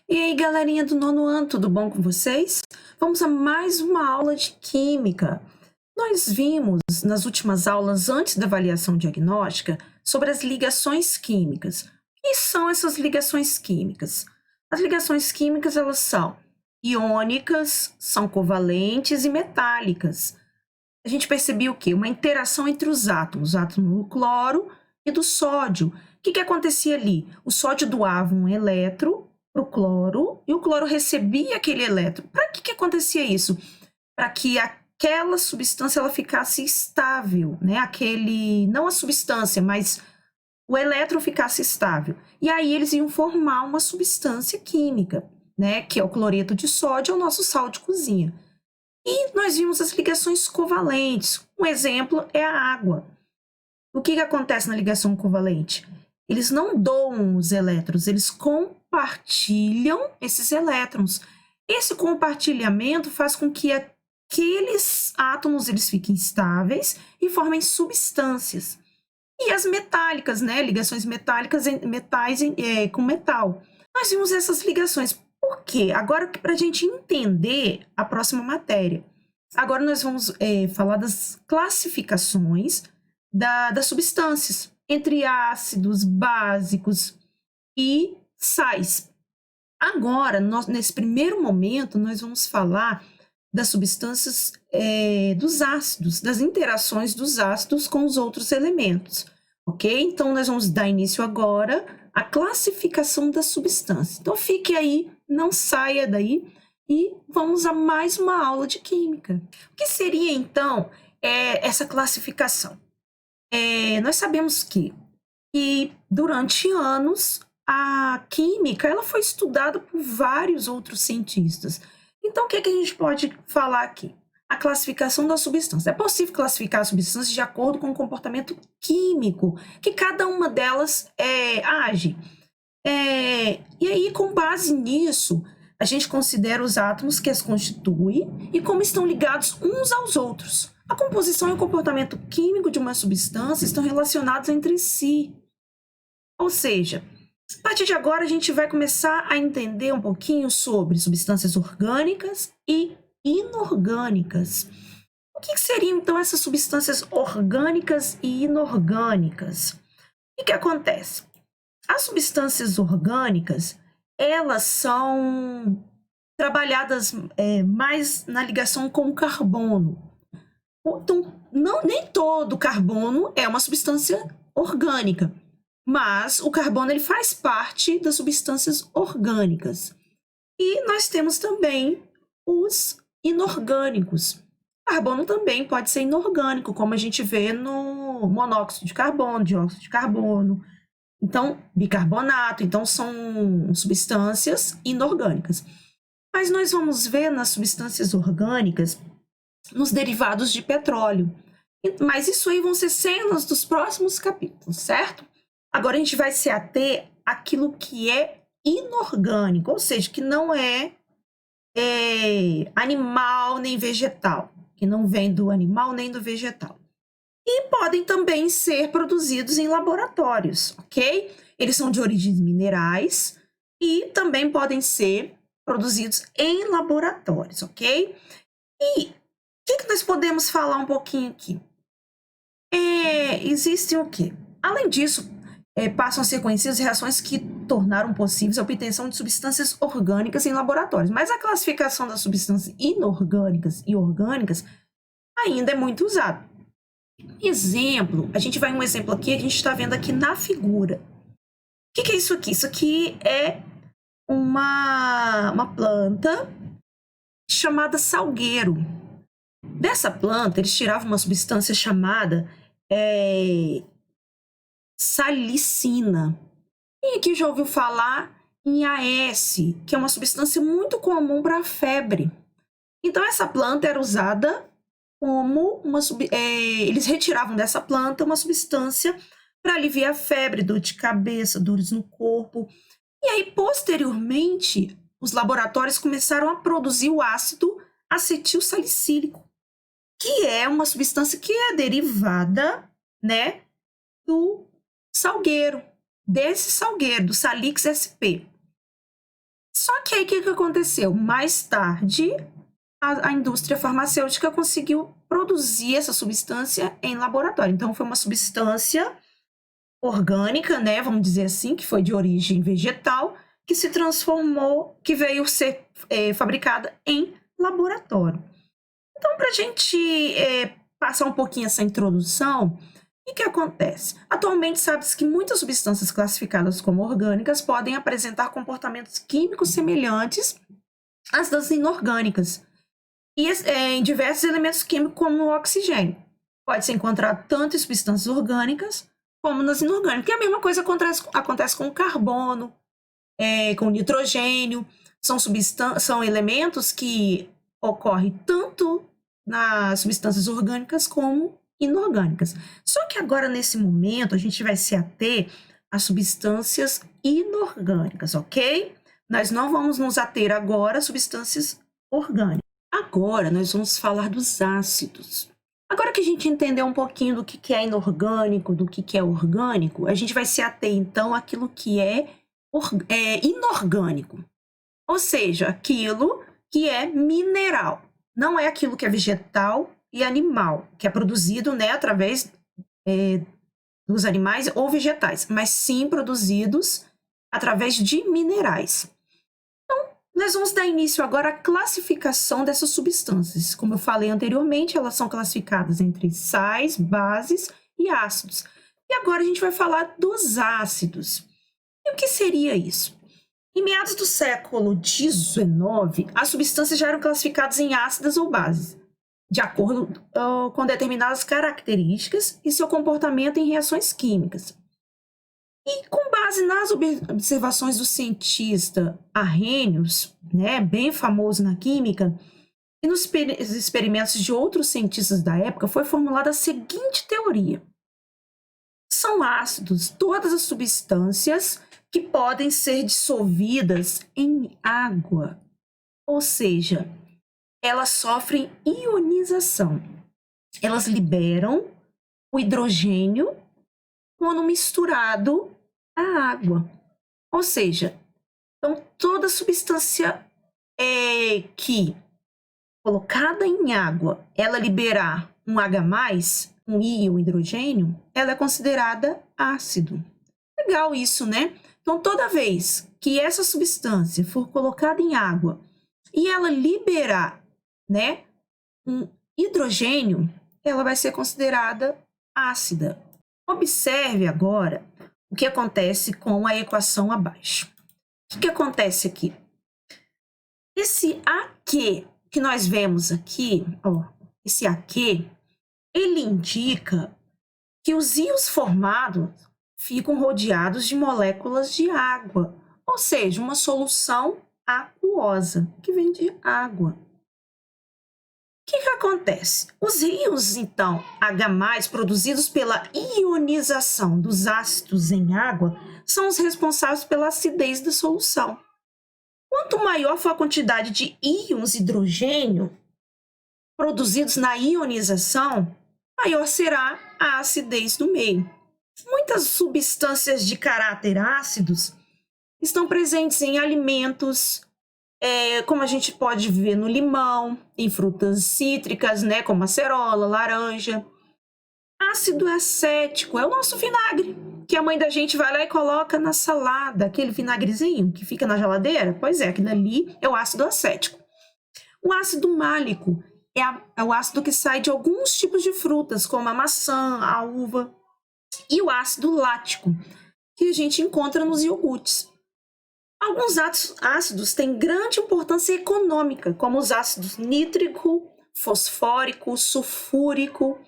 E aí, galerinha do nono ano, tudo bom com vocês? Vamos a mais uma aula de química. Nós vimos nas últimas aulas, antes da avaliação diagnóstica, sobre as ligações químicas. O que são essas ligações químicas? As ligações químicas, elas são iônicas, são covalentes e metálicas. A gente percebeu o quê? Uma interação entre os átomos do cloro e do sódio. O que acontecia ali? O sódio doava um elétron para o cloro e o cloro recebia aquele elétron. Para que acontecia isso? Para que aquela substância ela ficasse estável, né? Não a substância, mas o elétron ficasse estável. E aí eles iam formar uma substância química, né? Que é o cloreto de sódio, é o nosso sal de cozinha. E nós vimos as ligações covalentes. Um exemplo é a água. O que acontece na ligação covalente? Eles não doam os elétrons, eles compartilham esses elétrons. Esse compartilhamento faz com que aqueles átomos eles fiquem estáveis e formem substâncias. E as metálicas, né? Ligações metálicas, metais com metal. Nós vimos essas ligações. Por quê? Agora, para a gente entender a próxima matéria. Agora nós vamos falar das classificações das substâncias, entre ácidos, básicos e sais. Agora, nesse primeiro momento, nós vamos falar das substâncias dos ácidos, das interações dos ácidos com os outros elementos, ok? Então, nós vamos dar início agora à classificação das substâncias. Então, fique aí, não saia daí e vamos a mais uma aula de química. O que seria, então, essa classificação? Nós sabemos que durante anos a química ela foi estudada por vários outros cientistas. Então, o que a gente pode falar aqui? A classificação da substância. É possível classificar as substâncias de acordo com o comportamento químico que cada uma delas age. E aí, com base nisso, a gente considera os átomos que as constituem e como estão ligados uns aos outros. A composição e o comportamento químico de uma substância estão relacionados entre si. Ou seja, a partir de agora a gente vai começar a entender um pouquinho sobre substâncias orgânicas e inorgânicas. O que seriam, então, essas substâncias orgânicas e inorgânicas? O que acontece? As substâncias orgânicas, elas são trabalhadas mais na ligação com o carbono. Então, nem todo carbono é uma substância orgânica, mas o carbono ele faz parte das substâncias orgânicas. E nós temos também os inorgânicos. O carbono também pode ser inorgânico, como a gente vê no monóxido de carbono, dióxido de carbono. Então, bicarbonato, então são substâncias inorgânicas. Mas nós vamos ver nas substâncias orgânicas, nos derivados de petróleo. Mas isso aí vão ser cenas dos próximos capítulos, certo? Agora a gente vai se ater àquilo que é inorgânico, ou seja, que não é animal nem vegetal, que não vem do animal nem do vegetal. E podem também ser produzidos em laboratórios, ok? Eles são de origens minerais e também podem ser produzidos em laboratórios, ok? E o que nós podemos falar um pouquinho aqui? Existem o quê? Além disso, passam a ser conhecidas reações que tornaram possíveis a obtenção de substâncias orgânicas em laboratórios. Mas a classificação das substâncias inorgânicas e orgânicas ainda é muito usada. Exemplo, a gente vai um exemplo aqui, a gente está vendo aqui na figura. O que é isso aqui? Isso aqui é uma planta chamada salgueiro. Dessa planta, eles tiravam uma substância chamada salicina. E aqui já ouviu falar em AS, que é uma substância muito comum para a febre. Então, essa planta era usada como eles retiravam dessa planta uma substância para aliviar a febre, dor de cabeça, dores no corpo. E aí, posteriormente, os laboratórios começaram a produzir o ácido acetilsalicílico, que é uma substância que é derivada, né, do salgueiro, do Salix SP. Só que aí o que que aconteceu? Mais tarde, a indústria farmacêutica conseguiu produzir essa substância em laboratório. Então, foi uma substância orgânica, né, vamos dizer assim, que foi de origem vegetal, que se transformou, que veio ser fabricada em laboratório. Então, para a gente passar um pouquinho essa introdução, o que acontece? Atualmente, sabe-se que muitas substâncias classificadas como orgânicas podem apresentar comportamentos químicos semelhantes às das inorgânicas, e em diversos elementos químicos, como o oxigênio. Pode ser encontrado tanto em substâncias orgânicas como nas inorgânicas. E a mesma coisa acontece com o carbono, com o nitrogênio. São elementos que ocorrem tanto nas substâncias orgânicas como inorgânicas. Só que agora, nesse momento, a gente vai se ater às substâncias inorgânicas, ok? Nós não vamos nos ater agora às substâncias orgânicas. Agora, nós vamos falar dos ácidos. Agora que a gente entendeu um pouquinho do que é inorgânico, do que é orgânico, a gente vai se ater, então, àquilo que é inorgânico. Ou seja, aquilo que é mineral. Não é aquilo que é vegetal e animal, que é produzido, né, através dos animais ou vegetais, mas sim produzidos através de minerais. Então, nós vamos dar início agora à classificação dessas substâncias. Como eu falei anteriormente, elas são classificadas entre sais, bases e ácidos. E agora a gente vai falar dos ácidos. E o que seria isso? Em meados do século XIX, as substâncias já eram classificadas em ácidas ou bases, de acordo com determinadas características e seu comportamento em reações químicas. E com base nas observações do cientista Arrhenius, né, bem famoso na química, e nos experimentos de outros cientistas da época, foi formulada a seguinte teoria: são ácidos todas as substâncias que podem ser dissolvidas em água, ou seja, elas sofrem ionização. Elas liberam o hidrogênio quando misturado à água. Ou seja, então toda substância que colocada em água, ela liberar um H+, um íon hidrogênio, ela é considerada ácido. Legal isso, né? Então, toda vez que essa substância for colocada em água e ela liberar, né, um hidrogênio, ela vai ser considerada ácida. Observe agora o que acontece com a equação abaixo. O que acontece aqui? Esse AQ que nós vemos aqui, ó, esse AQ, ele indica que os íons formados ficam rodeados de moléculas de água, ou seja, uma solução aquosa, que vem de água. O que acontece? Os íons, então, H+, produzidos pela ionização dos ácidos em água, são os responsáveis pela acidez da solução. Quanto maior for a quantidade de íons hidrogênio produzidos na ionização, maior será a acidez do meio. Muitas substâncias de caráter ácidos estão presentes em alimentos, como a gente pode ver no limão, em frutas cítricas, né, como acerola, laranja. Ácido acético é o nosso vinagre, que a mãe da gente vai lá e coloca na salada, aquele vinagrezinho que fica na geladeira. Pois é, aquilo ali é o ácido acético. O ácido málico é o ácido que sai de alguns tipos de frutas, como a maçã, a uva. E o ácido lático, que a gente encontra nos iogurtes. Alguns ácidos têm grande importância econômica, como os ácidos nítrico, fosfórico, sulfúrico,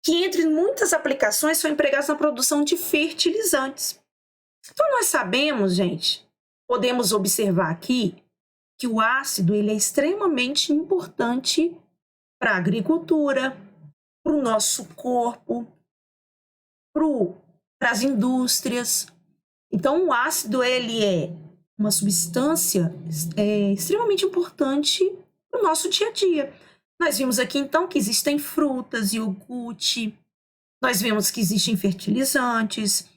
que entre muitas aplicações são empregados na produção de fertilizantes. Então nós sabemos, gente, podemos observar aqui que o ácido ele é extremamente importante para a agricultura, para o nosso corpo, para as indústrias. Então, o ácido ele é uma substância extremamente importante para o nosso dia a dia. Nós vimos aqui, então, que existem frutas, iogurte, nós vemos que existem fertilizantes,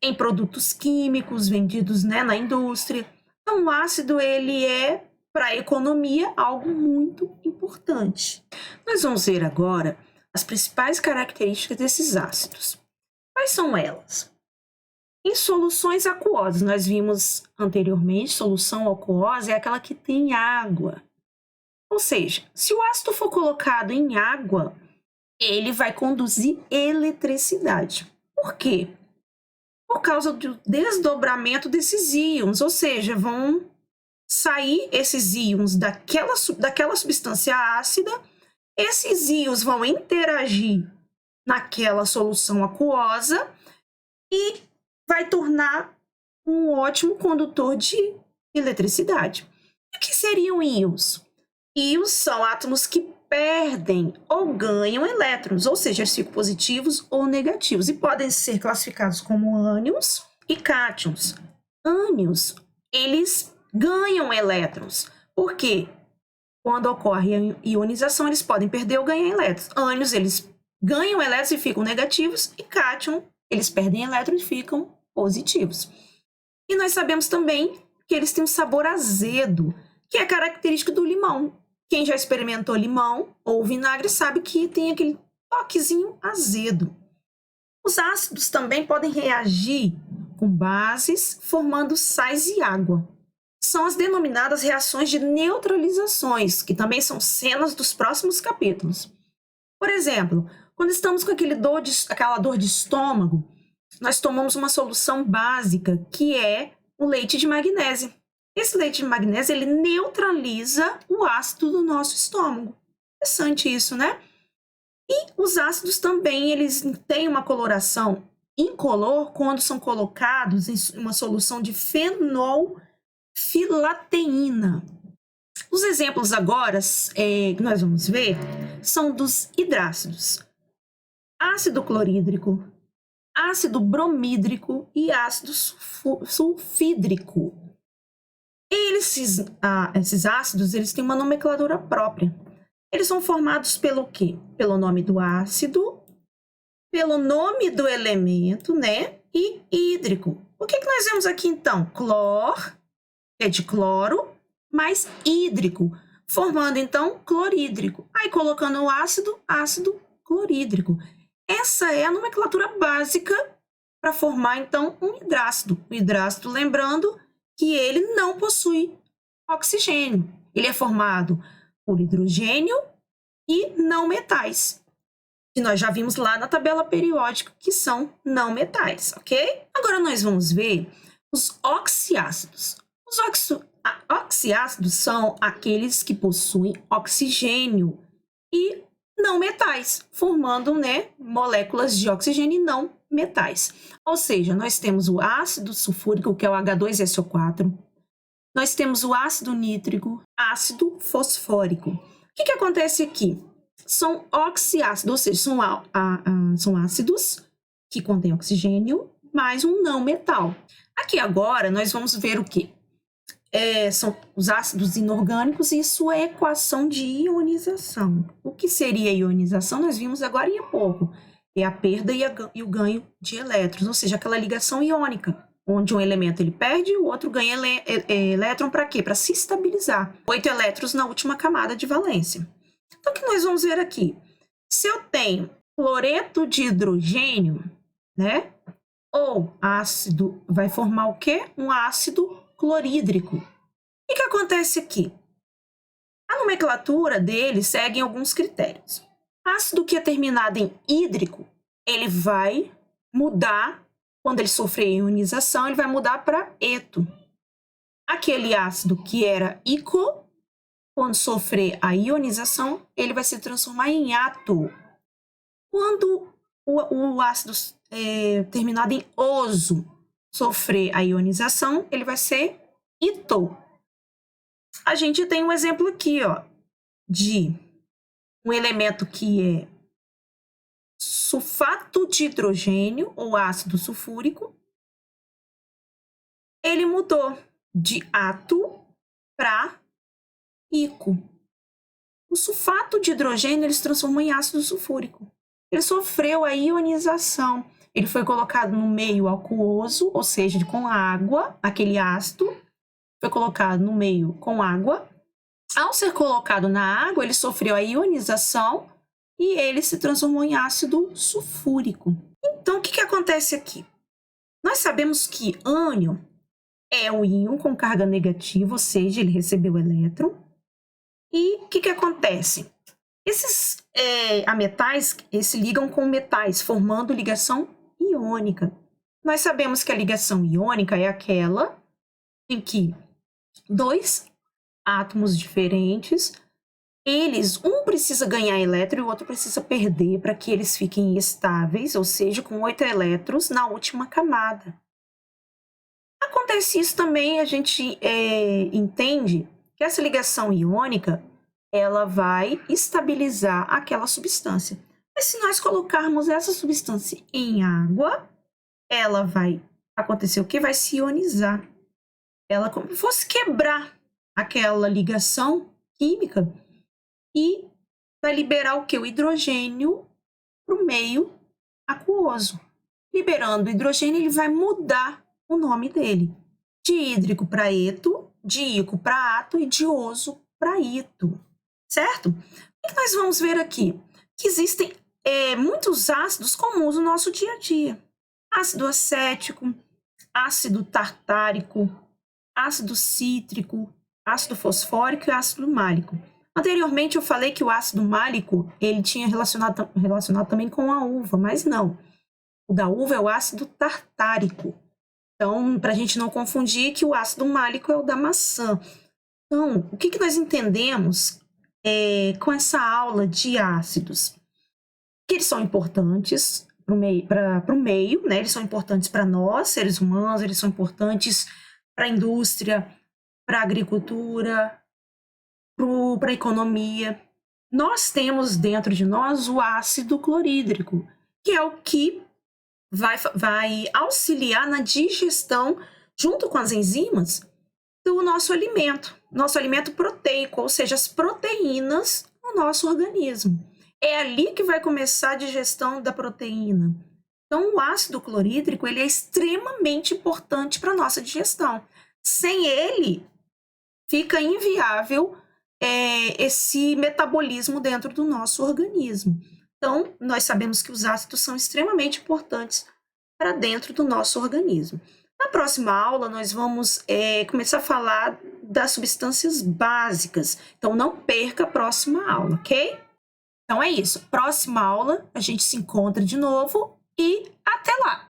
em produtos químicos vendidos, né, na indústria. Então, o ácido, ele é, para a economia, algo muito importante. Nós vamos ver agora as principais características desses ácidos. Quais são elas? Em soluções aquosas, nós vimos anteriormente, solução aquosa é aquela que tem água. Ou seja, se o ácido for colocado em água, ele vai conduzir eletricidade. Por quê? Por causa do desdobramento desses íons, ou seja, vão sair esses íons daquela substância ácida, esses íons vão interagir naquela solução aquosa e vai tornar um ótimo condutor de eletricidade. E o que seriam íons? Íons são átomos que perdem ou ganham elétrons, ou seja, eles ficam positivos ou negativos, e podem ser classificados como ânions e cátions. Ânions, eles ganham elétrons. Por quê? Quando ocorre a ionização, eles podem perder ou ganhar elétrons. Ânions, eles ganham elétrons e ficam negativos, e cátion, eles perdem elétrons e ficam positivos. E nós sabemos também que eles têm um sabor azedo, que é característico do limão. Quem já experimentou limão ou vinagre sabe que tem aquele toquezinho azedo. Os ácidos também podem reagir com bases, formando sais e água. São as denominadas reações de neutralizações, que também são cenas dos próximos capítulos. Por exemplo, quando estamos com aquela dor de estômago, nós tomamos uma solução básica, que é o leite de magnésio. Esse leite de magnésio, ele neutraliza o ácido do nosso estômago. Interessante isso, né? E os ácidos também, eles têm uma coloração incolor quando são colocados em uma solução de fenolfilateína. Os exemplos agora que nós vamos ver são dos hidrácidos. Ácido clorídrico, ácido bromídrico e ácido sulfídrico. Esses ácidos, eles têm uma nomenclatura própria. Eles são formados pelo quê? Pelo nome do ácido, pelo nome do elemento, né? E hídrico. O que nós vemos aqui, então? Clor, é de cloro, mais hídrico, formando, então, clorídrico. Aí, colocando o ácido, ácido clorídrico. Essa é a nomenclatura básica para formar, então, um hidrácido. O hidrácido, lembrando que ele não possui oxigênio. Ele é formado por hidrogênio e não metais, que nós já vimos lá na tabela periódica, que são não metais, ok? Agora nós vamos ver os oxiácidos. Os oxiácidos são aqueles que possuem oxigênio e não metais, formando, né, moléculas de oxigênio e não metais. Ou seja, nós temos o ácido sulfúrico, que é o H2SO4, nós temos o ácido nítrico, ácido fosfórico. O que acontece aqui? São oxiácidos, ou seja, são ácidos que contêm oxigênio, mais um não metal. Aqui agora nós vamos ver o quê? São os ácidos inorgânicos e sua equação de ionização. O que seria ionização? Nós vimos agora há pouco. É a perda e o ganho de elétrons, ou seja, aquela ligação iônica, onde um elemento ele perde e o outro ganha elétron para quê? Para se estabilizar. 8 elétrons na última camada de valência. Então, o que nós vamos ver aqui? Se eu tenho cloreto de hidrogênio, né? Ou ácido, vai formar o quê? Um ácido clorídrico. O que acontece aqui? A nomenclatura dele segue alguns critérios. Ácido que é terminado em hídrico, ele vai mudar, quando ele sofrer ionização, ele vai mudar para eto. Aquele ácido que era ico, quando sofrer a ionização, ele vai se transformar em ato. Quando o ácido terminado em oso sofrer a ionização, ele vai ser ito. A gente tem um exemplo aqui, ó, de um elemento que é sulfato de hidrogênio ou ácido sulfúrico. Ele mudou de ato para ico. O sulfato de hidrogênio ele se transformou em ácido sulfúrico. Ele sofreu a ionização. Ele foi colocado no meio aquoso, ou seja, com água, aquele ácido, foi colocado no meio com água. Ao ser colocado na água, ele sofreu a ionização e ele se transformou em ácido sulfúrico. Então, o que acontece aqui? Nós sabemos que ânion é um íon com carga negativa, ou seja, ele recebeu elétron. E o que acontece? Esses ametais se ligam com metais, formando ligação iônica. Nós sabemos que a ligação iônica é aquela em que dois átomos diferentes, um precisa ganhar elétron e o outro precisa perder para que eles fiquem estáveis, ou seja, com 8 elétrons na última camada. Acontece isso também, a gente entende que essa ligação iônica ela vai estabilizar aquela substância. Mas se nós colocarmos essa substância em água, ela vai acontecer o que? Vai se ionizar. Ela como se fosse quebrar aquela ligação química e vai liberar o que? O hidrogênio para o meio aquoso. Liberando o hidrogênio, ele vai mudar o nome dele. De hídrico para eto, de íco para ato e de oso para ito. Certo? O que nós vamos ver aqui? Que existem muitos ácidos comuns no nosso dia a dia. Ácido acético, ácido tartárico, ácido cítrico, ácido fosfórico e ácido málico. Anteriormente eu falei que o ácido málico ele tinha relacionado também com a uva, mas não. O da uva é o ácido tartárico. Então, para a gente não confundir que o ácido málico é o da maçã. Então, o que nós entendemos com essa aula de ácidos? Que eles são importantes para o meio, né? Eles são importantes para nós, seres humanos, eles são importantes para a indústria, para a agricultura, para a economia. Nós temos dentro de nós o ácido clorídrico, que é o que vai auxiliar na digestão, junto com as enzimas, do nosso alimento proteico, ou seja, as proteínas no nosso organismo. É ali que vai começar a digestão da proteína. Então, o ácido clorídrico ele é extremamente importante para a nossa digestão. Sem ele, fica inviável esse metabolismo dentro do nosso organismo. Então, nós sabemos que os ácidos são extremamente importantes para dentro do nosso organismo. Na próxima aula, nós vamos começar a falar das substâncias básicas. Então, não perca a próxima aula, ok? Então, é isso. Próxima aula, a gente se encontra de novo e até lá!